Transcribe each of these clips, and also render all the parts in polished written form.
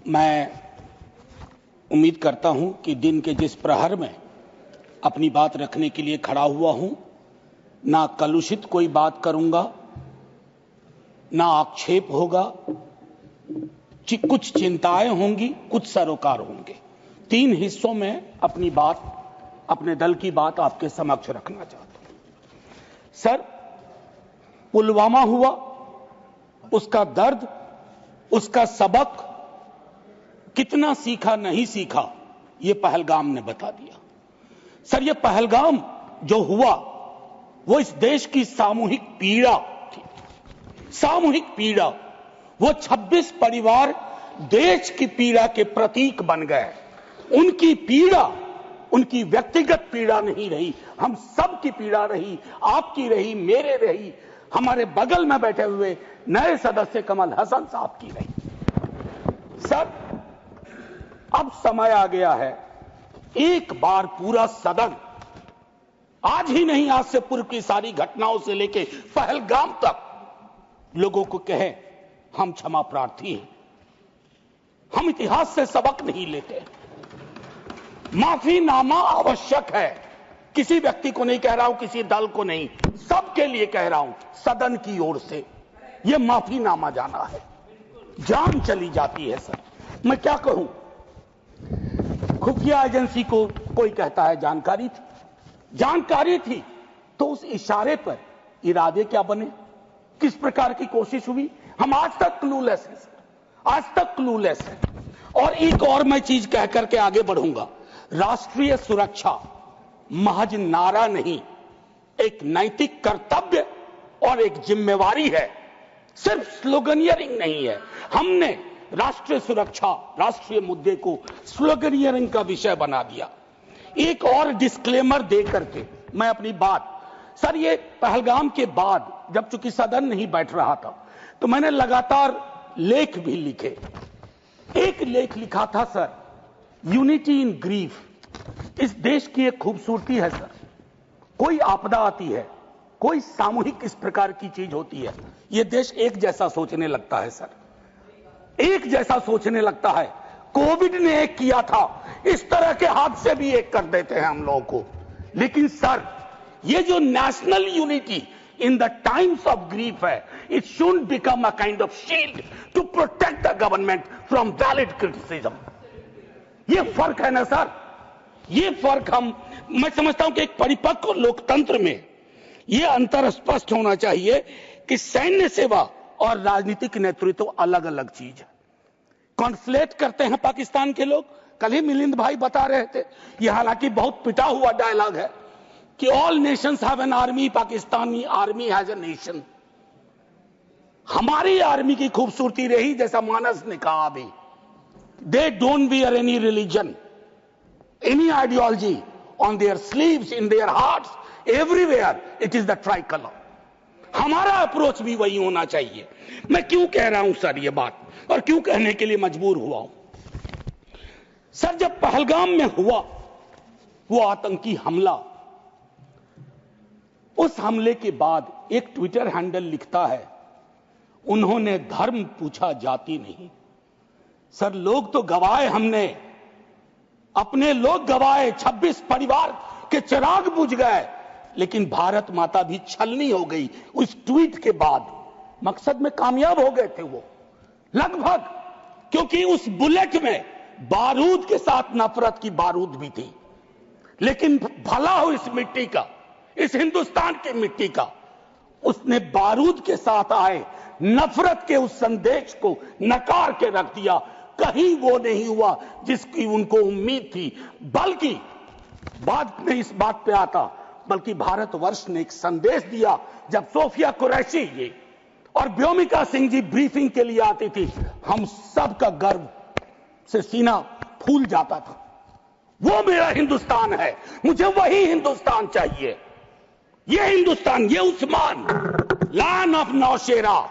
मैं उम्मीद करता हूं कि दिन के जिस प्रहर में अपनी बात रखने के लिए खड़ा हुआ हूं, ना कलुषित कोई बात करूंगा, ना आक्षेप होगा, कुछ चिंताएं होंगी, कुछ सरोकार होंगे। 3 हिस्सों में अपनी बात, अपने दल की बात आपके समक्ष रखना चाहता हूं। सर, पुलवामा हुआ, उसका दर्द, उसका सबक कितना सीखा नहीं सीखा, यह पहलगाम ने बता दिया। सर, यह पहलगाम जो हुआ वो इस देश की सामूहिक पीड़ा थी, सामूहिक पीड़ा। वो 26 परिवार देश की पीड़ा के प्रतीक बन गए। उनकी पीड़ा उनकी व्यक्तिगत पीड़ा नहीं रही, हम सब की पीड़ा रही, आपकी रही, मेरे रही, हमारे बगल में बैठे हुए नए सदस्य कमल हसन साहब की रही। सर, अब समय आ गया है, एक बार पूरा सदन, आज ही नहीं, आज से पूर्व की सारी घटनाओं से लेके पहलगाम तक लोगों को कहे हम क्षमा प्रार्थी हैं, हम इतिहास से सबक नहीं लेते। माफीनामा आवश्यक है। किसी व्यक्ति को नहीं कह रहा हूं, किसी दल को नहीं, सबके लिए कह रहा हूं, सदन की ओर से यह माफीनामा जाना है। जान चली जाती है। सर, मैं क्या कहूं, खुफिया एजेंसी को कोई कहता है जानकारी थी, जानकारी थी तो उस इशारे पर इरादे क्या बने, किस प्रकार की कोशिश हुई, हम आज तक क्लूलेस हैं। आज तक क्लूलेस है। और एक और मैं चीज कह करके आगे बढ़ूंगा, राष्ट्रीय सुरक्षा महज नारा नहीं, एक नैतिक कर्तव्य और एक जिम्मेवारी है, सिर्फ स्लोगनियरिंग नहीं है। हमने राष्ट्रीय सुरक्षा, राष्ट्रीय मुद्दे को स्लोगनियरिंग का विषय बना दिया। एक और डिस्क्लेमर दे करके मैं अपनी बात, सर, ये पहलगाम के बाद जब चूंकि सदन नहीं बैठ रहा था तो मैंने लगातार लेख भी लिखे। एक लेख लिखा था, सर, यूनिटी इन ग्रीफ। इस देश की एक खूबसूरती है सर, कोई आपदा आती है, कोई सामूहिक इस प्रकार की चीज होती है, यह देश एक जैसा सोचने लगता है। सर, एक जैसा सोचने लगता है। कोविड ने एक किया था, इस तरह के हादसे भी एक कर देते हैं हम लोगों को। लेकिन सर, ये जो national unity in the times of grief है, it should become a kind of shield to protect the government from valid criticism. ये फर्क है ना सर, ये फर्क मैं समझता हूं कि एक परिपक्व लोकतंत्र में यह अंतर स्पष्ट होना चाहिए कि सैन्य सेवा और राजनीतिक नेतृत्व अलग अलग चीज है। कॉन्फ्लेट करते हैं पाकिस्तान के लोग। कल ही मिलिंद भाई बता रहे थे, यह हालांकि बहुत पिटा हुआ डायलॉग है कि all Nations have an army, Pakistani army has a nation. हमारी आर्मी की खूबसूरती रही, जैसा मानस ने कहा अभी, they don't wear any religion, any ideology on their sleeves, in their hearts, everywhere it is the tricolour. हमारा अप्रोच भी वही होना चाहिए। मैं क्यों कह रहा हूं सर ये बात, और क्यों कहने के लिए मजबूर हुआ हूं? सर, जब पहलगाम में हुआ वो आतंकी हमला, उस हमले के बाद एक ट्विटर हैंडल लिखता है, उन्होंने धर्म पूछा, जाति नहीं। सर, लोग तो गवाए, हमने अपने लोग गवाए, 26 परिवार के चिराग बुझ गए, लेकिन भारत माता भी छलनी हो गई उस ट्वीट के बाद। मकसद में कामयाब हो गए थे वो लगभग, क्योंकि उस बुलेट में बारूद के साथ नफरत की बारूद भी थी। लेकिन भला हो इस मिट्टी का, इस हिंदुस्तान की मिट्टी का, उसने बारूद के साथ आए नफरत के उस संदेश को नकार के रख दिया। कहीं वो नहीं हुआ जिसकी उनको उम्मीद थी, बल्कि बाद में इस बात पे आता, बल्कि भारतवर्ष ने एक संदेश दिया। जब सोफिया कुरैशी जी और व्योमिका सिंह जी ब्रीफिंग के लिए आती थी, हम सब का गर्व से सीना फूल जाता था। वो मेरा हिंदुस्तान है, मुझे वही हिंदुस्तान चाहिए। ये हिंदुस्तान, ये उस्मान, लैंड ऑफ नौशेरा,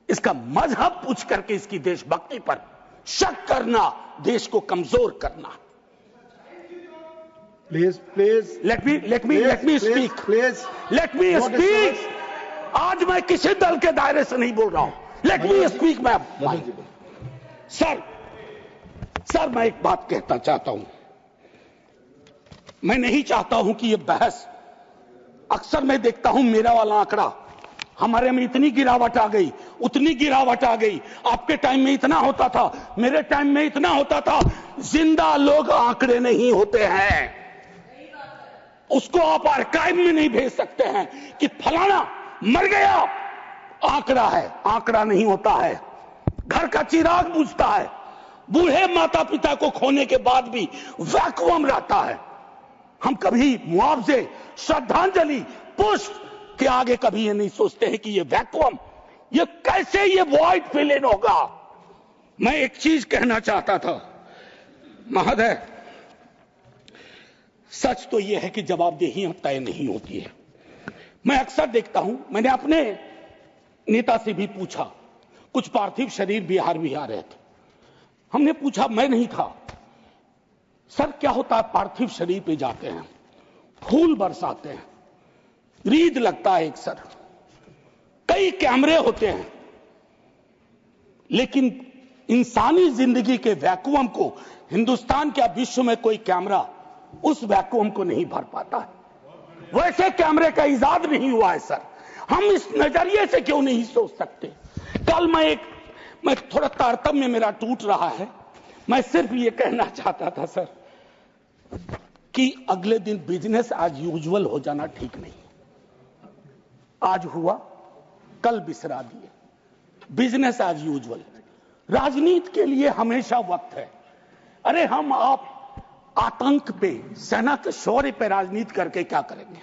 इसका मजहब पूछ करके इसकी देशभक्ति पर शक करना देश को कमजोर करना। Please, let me speak. आज मैं किसी दल के दायरे से नहीं बोल रहा हूं। Let me speak, मैं सर मैं एक बात कहना चाहता हूं। मैं नहीं चाहता हूं कि ये बहस, अक्सर मैं देखता हूं मेरा वाला आंकड़ा, हमारे में इतनी गिरावट आ गई, उतनी गिरावट आ गई, आपके टाइम में इतना होता था, मेरे टाइम में इतना होता था। जिंदा लोग आंकड़े नहीं होते हैं, उसको आप आर्काइव में नहीं भेज सकते हैं कि फलाना मर गया, आंकड़ा है, आंकड़ा नहीं होता है। घर का चिराग बुझता है, बूढ़े माता पिता को खोने के बाद भी वैक्यूम रहता है। हम कभी मुआवजे, श्रद्धांजलि, पुष्प के आगे कभी ये नहीं सोचते हैं कि ये वैक्यूम, ये कैसे ये वॉइड फिल इन होगा। मैं एक चीज कहना चाहता था महोदय, सच तो यह है कि जवाबदेही तय नहीं होती है। मैं अक्सर देखता हूं, मैंने अपने नेता से भी पूछा, कुछ पार्थिव शरीर बिहार भी आ रहे थे, हमने पूछा, मैं नहीं था, सर क्या होता है, पार्थिव शरीर पे जाते हैं, फूल बरसाते हैं, रीद लगता है एक सर, कई कैमरे होते हैं, लेकिन इंसानी जिंदगी के वैक्यूम को हिंदुस्तान क्या विश्व में कोई कैमरा उस वैक्यूम को नहीं भर पाता है। वैसे कैमरे का इजाद नहीं हुआ है सर। हम इस नजरिए से क्यों नहीं सोच सकते। कल मैं थोड़ा तारतम्य मेरा टूट रहा है, मैं सिर्फ ये कहना चाहता था सर कि अगले दिन बिजनेस एज यूजुअल हो जाना ठीक नहीं। आज हुआ, कल बिसरा दिए, बिजनेस एज यूजुअल। राजनीति के लिए हमेशा वक्त है। अरे हम आप आतंक पे, सेना के शौर्य पे राजनीति करके क्या करेंगे।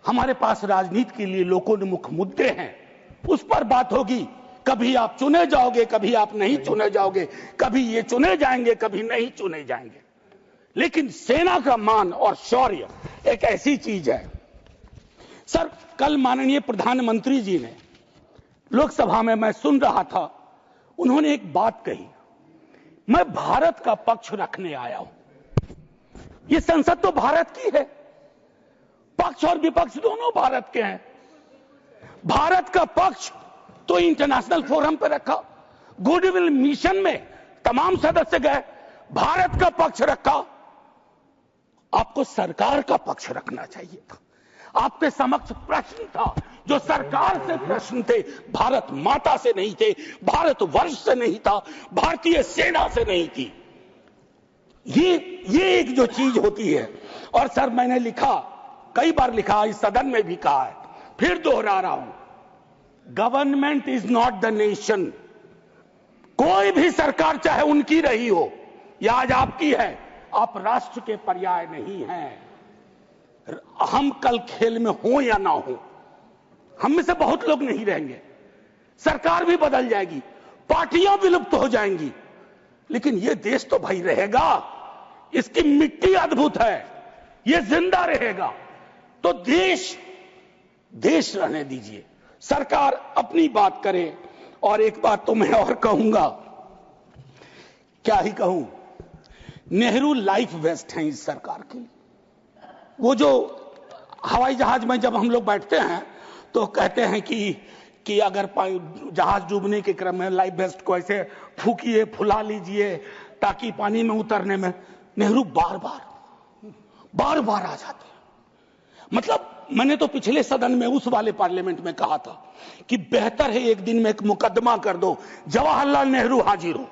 हमारे पास राजनीति के लिए लोकोन्मुख मुद्दे हैं, उस पर बात होगी। कभी आप चुने जाओगे, कभी आप नहीं चुने जाओगे, कभी ये चुने जाएंगे, कभी नहीं चुने जाएंगे। लेकिन सेना का मान और शौर्य एक ऐसी चीज है। सर कल माननीय प्रधानमंत्री जी ने लोकसभा में, मैं सुन रहा था, उन्होंने एक बात कही, मैं भारत का पक्ष रखने आया हूं। ये संसद तो भारत की है, पक्ष और विपक्ष दोनों भारत के हैं। भारत का पक्ष तो इंटरनेशनल फोरम पर रखा, गुडविल मिशन में तमाम सदस्य गए, भारत का पक्ष रखा। आपको सरकार का पक्ष रखना चाहिए था। आपके समक्ष प्रश्न था, जो सरकार से प्रश्न थे, भारत माता से नहीं थे, भारत वर्ष से नहीं था, भारतीय सेना से नहीं थी। ये एक जो चीज होती है। और सर मैंने लिखा, कई बार लिखा, इस सदन में भी कहा है, फिर दोहरा रहा हूं, government is not the nation. कोई भी सरकार चाहे उनकी रही हो या आज आपकी है, आप राष्ट्र के पर्याय नहीं हैं। हम कल खेल में हो या ना हो, हम में से बहुत लोग नहीं रहेंगे, सरकार भी बदल जाएगी, पार्टियां विलुप्त हो जाएंगी, लेकिन ये देश तो भाई रहेगा। इसकी मिट्टी अद्भुत है, ये जिंदा रहेगा। तो देश रहने दीजिए, सरकार अपनी बात करे। और एक बात तो मैं और कहूंगा, क्या ही कहूं, नेहरू लाइफ वेस्ट हैं इस सरकार के लिए। वो जो हवाई जहाज में जब हम लोग बैठते हैं तो कहते हैं कि अगर जहाज डूबने के क्रम में लाइफ वेस्ट को ऐसे फूकिए, फुला लीजिए ताकि पानी में उतरने में, नेहरू बार बार आ जाते हैं। मतलब मैंने तो पिछले सदन में, उस वाले पार्लियामेंट में कहा था कि बेहतर है एक दिन में एक मुकदमा कर दो, जवाहरलाल नेहरू हाजिर हो,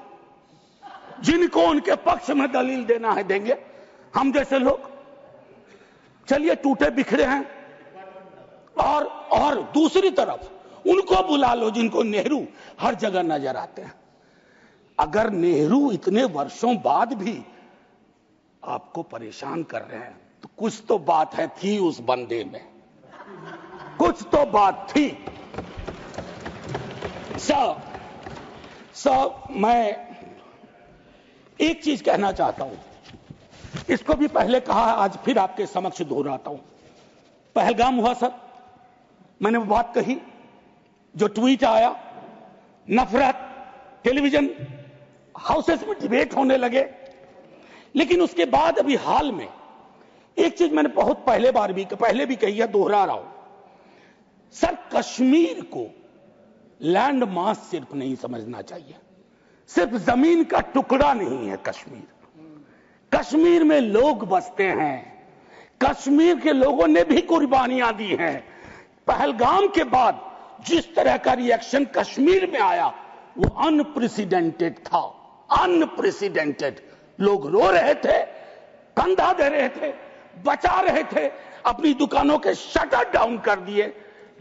जिनको उनके पक्ष में दलील देना है देंगे, हम जैसे लोग चलिए टूटे बिखरे हैं। और दूसरी तरफ उनको बुला लो जिनको नेहरू हर जगह नजर आते हैं। अगर नेहरू इतने वर्षों बाद भी आपको परेशान कर रहे हैं तो कुछ तो बात है, थी उस बंदे में, कुछ तो बात थी। मैं एक चीज कहना चाहता हूं, इसको भी पहले कहा, आज फिर आपके समक्ष दोहराता हूं। पहलगाम हुआ सर, मैंने वो बात कही, जो ट्वीट आया, नफरत, टेलीविजन हाउसेस में डिबेट होने लगे। लेकिन उसके बाद अभी हाल में एक चीज मैंने बहुत पहले भी कही है, दोहरा रहा हूं। सर कश्मीर को लैंड मास सिर्फ नहीं समझना चाहिए, सिर्फ जमीन का टुकड़ा नहीं है कश्मीर। कश्मीर में लोग बसते हैं। कश्मीर के लोगों ने भी कुर्बानियां दी हैं। पहलगाम के बाद जिस तरह का रिएक्शन कश्मीर में आया वो अनप्रेसिडेंटेड था, अनप्रेसिडेंटेड। लोग रो रहे थे, कंधा दे रहे थे, बचा रहे थे, अपनी दुकानों के शटर डाउन कर दिए।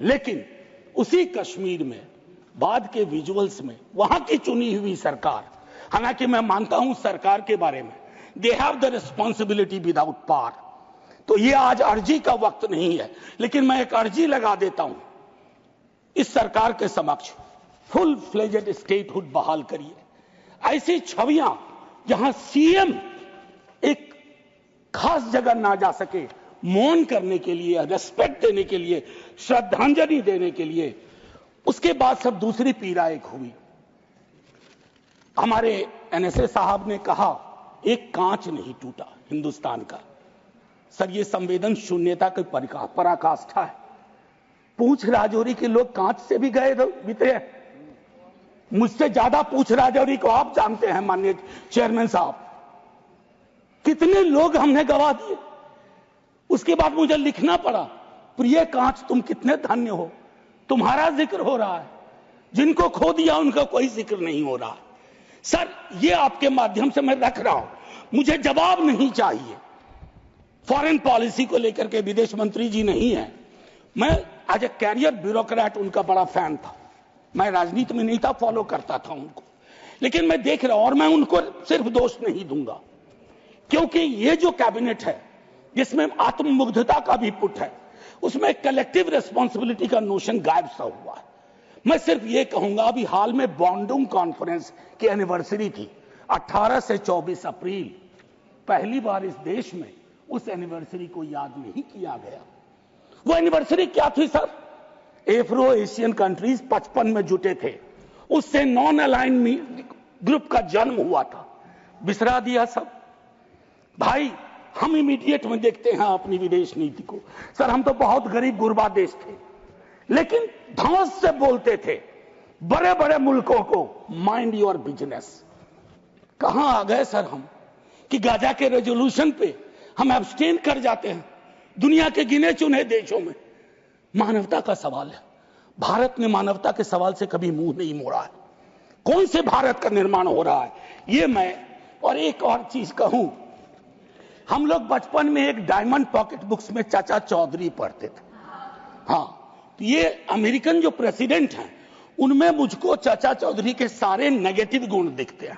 लेकिन उसी कश्मीर में बाद के विजुअल्स में वहां की चुनी हुई सरकार, हालांकि मैं मानता हूं सरकार के बारे में, they have the responsibility without power. तो ये आज अर्जी का वक्त नहीं है, लेकिन मैं एक अर्जी लगा देता हूं इस सरकार के समक्ष, फुल फ्लेजेड स्टेटहुड बहाल करिए। ऐसी छवियां जहां सीएम एक खास जगह ना जा सके, मौन करने के लिए, रेस्पेक्ट देने के लिए, श्रद्धांजलि देने के लिए, उसके बाद सब दूसरी पीड़ा एक हुई। हमारे एनएसए साहब ने कहा एक कांच नहीं टूटा हिंदुस्तान का। सर ये संवेदन शून्यता की पराकाष्ठा है। पूंछ राजौरी के लोग कांच से भी गए बीते हैं। मुझसे ज्यादा पूंछ राजौरी को आप जानते हैं माननीय चेयरमैन साहब, कितने लोग हमने गवा दिए। उसके बाद मुझे लिखना पड़ा, प्रिय कांच तुम कितने धन्य हो, तुम्हारा जिक्र हो रहा है, जिनको खो दिया उनका कोई जिक्र नहीं हो रहा। सर ये आपके माध्यम से मैं रख रहा हूं, मुझे जवाब नहीं चाहिए। फॉरेन पॉलिसी को लेकर के विदेश मंत्री जी नहीं है। मैं एज ए कैरियर ब्यूरोक्रेट उनका बड़ा फैन था। मैं राजनीति में नहीं था, फॉलो करता था उनको, लेकिन मैं देख रहा हूं और मैं उनको सिर्फ दोष नहीं दूंगा, क्योंकि ये जो कैबिनेट है जिसमें आत्ममुग्धता का भी पुट है, उसमें कलेक्टिव रिस्पॉन्सिबिलिटी का नोशन गायब सा हुआ है। मैं सिर्फ ये कहूंगा, अभी हाल में बॉन्डुंग कॉन्फ्रेंस की एनिवर्सरी थी 18 से 24 अप्रैल। पहली बार इस देश में उस एनिवर्सरी को याद नहीं किया गया। वो एनिवर्सरी क्या थी सर? एफ्रो एशियन कंट्रीज 55 में जुटे थे, उससे नॉन अलाइन ग्रुप का जन्म हुआ था। बिसरा दिया सब। भाई हम इमीडिएट में देखते हैं अपनी विदेश नीति को। सर हम तो बहुत गरीब गुरबा देश थे, लेकिन धौंस से बोलते थे बड़े बड़े मुल्कों को माइंड योर बिजनेस। कहां आ गए सर हम कि गाजा के रेजोल्यूशन पे हम एब्सटेन कर जाते हैं दुनिया के गिने चुने देशों में। मानवता का सवाल है, भारत ने मानवता के सवाल से कभी मुंह नहीं मोड़ा है। कौन से भारत का निर्माण हो रहा है ये मैं, और एक और चीज कहूं, हम लोग बचपन में एक डायमंड पॉकेट बुक्स में चाचा चौधरी पढ़ते थे। हाँ, तो ये अमेरिकन जो प्रेसिडेंट हैं उनमें मुझको चाचा चौधरी के सारे नेगेटिव गुण दिखते हैं।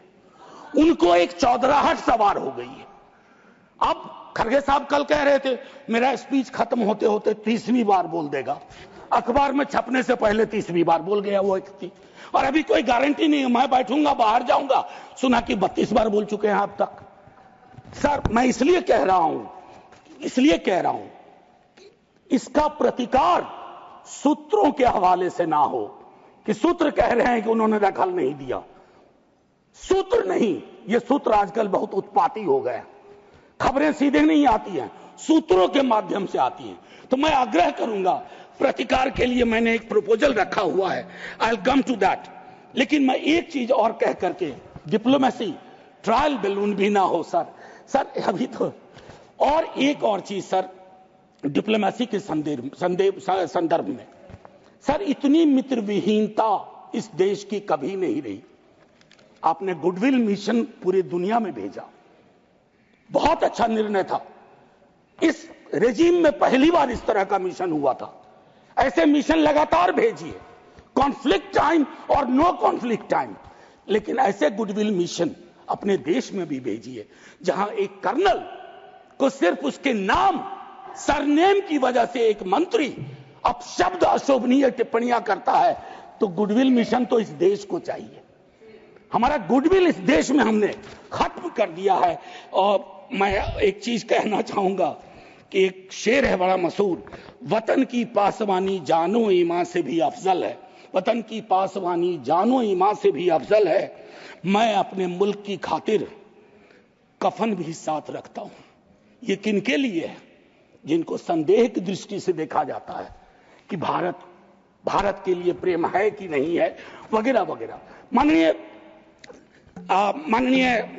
उनको एक चौधराहट सवार हो गई है। अब खड़गे साहब कल कह रहे थे मेरा स्पीच खत्म होते होते 30वीं बार बोल देगा। अखबार में छपने से पहले 30वीं बार बोल गया वो व्यक्ति, और अभी कोई गारंटी नहीं है। मैं बैठूंगा बाहर जाऊंगा, सुना कि 32 बार बोल चुके हैं अब तक। सर मैं इसलिए कह रहा हूं इसका प्रतिकार सूत्रों के हवाले से ना हो कि सूत्र कह रहे हैं कि उन्होंने दखल नहीं दिया। सूत्र नहीं, ये सूत्र आजकल बहुत उत्पाती हो गए। खबरें सीधे नहीं आती हैं, सूत्रों के माध्यम से आती हैं। तो मैं आग्रह करूंगा, प्रतिकार के लिए मैंने एक प्रपोजल रखा हुआ है, I will come to that. लेकिन मैं एक चीज और कह करके, डिप्लोमेसी ट्रायल बैलून भी ना हो सर अभी तो। और एक और चीज सर, डिप्लोमेसी के संदर्भ में सर, इतनी मित्र विहीनता इस देश की कभी नहीं रही। आपने गुडविल मिशन पूरी दुनिया में भेजा, बहुत अच्छा निर्णय था। इस रेजिम में पहली बार इस तरह का मिशन हुआ था। ऐसे मिशन लगातार भेजिए, कॉन्फ्लिक्ट टाइम और नो कॉन्फ्लिक्ट टाइम, लेकिन ऐसे गुडविल मिशन अपने देश में भी भेजिए जहां एक कर्नल को सिर्फ उसके नाम सरनेम की वजह से एक मंत्री अपशब्द अशोभनीय टिप्पणियां करता है। तो गुडविल मिशन तो इस देश को चाहिए। हमारा गुडविल इस देश में हमने खत्म कर दिया है। और मैं एक चीज कहना चाहूंगा कि एक शेर है बड़ा मशहूर, वतन की पासवानी जानो ईमान से भी अफजल है। वतन की पासवानी जानो ईमान से भी अफजल है। मैं अपने मुल्क की खातिर कफन भी साथ रखता हूं। ये किनके लिए है? जिनको संदेह की दृष्टि से देखा जाता है कि भारत के लिए प्रेम है कि नहीं है, वगैरह वगैरह। माननीय माननीय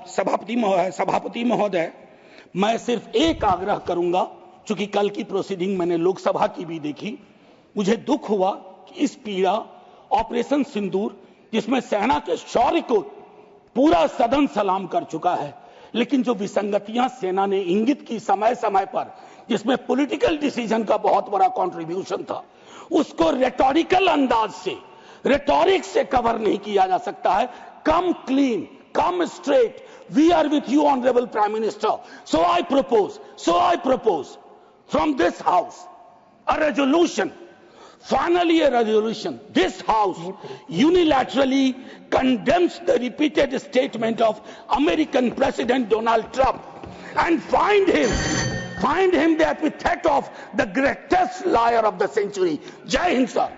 सभापति महोदय, मैं सिर्फ एक आग्रह करूंगा, चूंकि कल की प्रोसीडिंग मैंने लोकसभा की भी देखी, मुझे दुख हुआ कि इस पीड़ा ऑपरेशन सिंदूर, जिसमें सेना के शौर्य को पूरा सदन सलाम कर चुका है, लेकिन जो विसंगतियां सेना ने इंगित की समय समय पर, जिसमें पॉलिटिकल डिसीजन का बहुत बड़ा कंट्रीब्यूशन था, उसको रेटोरिकल अंदाज से, रेटोरिक से कवर नहीं किया जा सकता है। कम clean, come straight. We are with you, Honorable Prime Minister. So I propose from this House a resolution, finally a resolution. This House unilaterally condemns the repeated statement of American President Donald Trump and find him the epithet of the greatest liar of the century. Jai Hind, sir.